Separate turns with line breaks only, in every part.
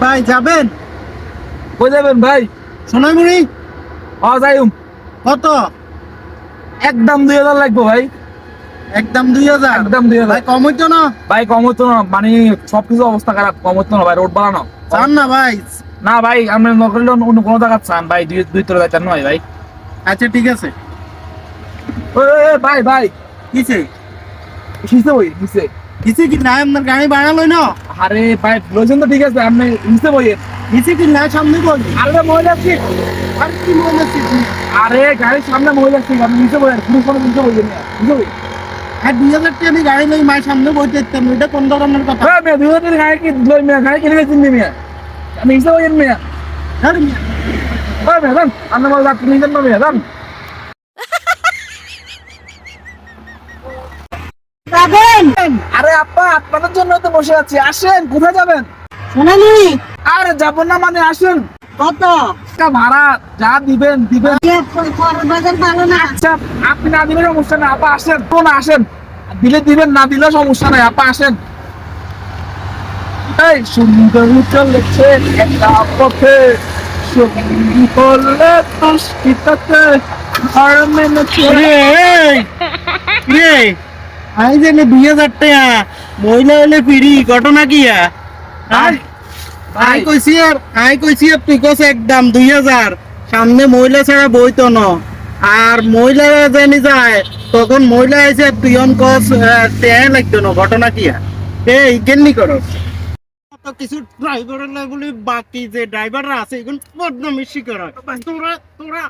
ভাই যাবেন?
কই যাবেন ভাই?
সোনামুড়ি
যাইম।
কত?
একদম 2000 লাগবে ভাই।
একদম 2000?
একদম 2000
ভাই কম হইতো না?
ভাই কম হতো না, মানে সবকিছু অবস্থা খারাপ, কম হতো না ভাই, রোড বানানো।
চান না ভাই?
না ভাই, আমরা নকল অন্য কোনো জায়গা চান ভাই, দুই তোলা যাইতেন নয় ভাই।
আচ্ছা ঠিক আছে।
ভাই ভাই
কিসে
কিসে বই কিসে?
কিসে কি নাই আপনার গাড়ি বাড়ালোই না?
আরে ভাই লইছেন তো ঠিক আছে, আপনি কিসে বইয়েন?
কিসে কি নাই সামনে বল।
আরে মহিলা সিট।
আর কি মনে হচ্ছে?
আরে গাড়ির সামনে মহিলা সিট, আপনি নিচে বইয়েন, পুরুষ মানুষ নিচে বইয়েন না, নিচে বই।
আর 2000 টাকা আমি গাড়ি লই মায়ের সামনে বইতে দিতাম, এটা কোন ধরনের কথা?
হ্যাঁ মেয়ে 2000 গাড়ি কি লই মেয়ে, গাড়ি কিনে গেছেন মেয়ে, আপনি নিচে বইয়েন মেয়ে।
আরে মিয়া,
ওই মেয়ে যান, আপনি বল আপনি নিচেন না মেয়ে যান।
যাবেন?
আরে আপা, আপনাদের জন্য তো বসে আছি, আসেন। কোথায় যাবেন?
সোনামুড়ি
আরে যাবো না মানে আসেন।
কত?
টাকা ভাড়া যা দিবেন দিবেন।
বাজার ভালো না?
আচ্ছা আপনি না দিলে সমস্যা নাই, আপা আসেন তো, না আসেন, দিলে দিবেন না দিলে সমস্যা নাই, আপা আসেন। এই সুন্দর চলেছে একটা পথে, সঙ্গী করলে দুষ্কৃতাতে আর মেনেছে।
রে আমি জানি 2000 টাকা মহিলা হলে ফিরি, ঘটনা কি? আই কইছি আর তুই কস একদম 2000, সামনে মহিলা ছাড়া বইতো না। আর মহিলা জানি যায় তখন মহিলা এসে তুই অন কস তেহে লাগতো না, ঘটনা কি? এই কেননি করো তো কিছু ড্রাইভারের বলি, বাকি যে ড্রাইভাররা আছে এগুলো বদনামিশি করে। তোরা তোরা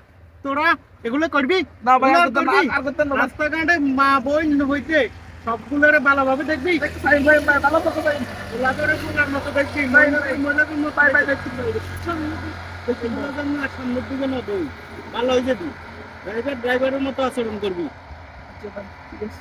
তোরা এগুলো করবি
না ভাই,
এগুলো
আর করতেন না,
করবি?
আর করতেন না।
রাস্তাঘাটে মা বোন হইতে সবগুলোরে ভালোভাবে দেখবি।
ভাই ভাই ভাই, ভালো থাকো ভাই।
গোলাপের ফুলের মতো দেখবি,
ভাই,
মহিলাদের মতো
ভাই, ভাই,
দেখবি। সামনের দিকে না দই, ভালো হয়ে যাবি। ড্রাইভারের মতো আচরণ করবি।
আচ্ছা ভাই, ঠিক আছে।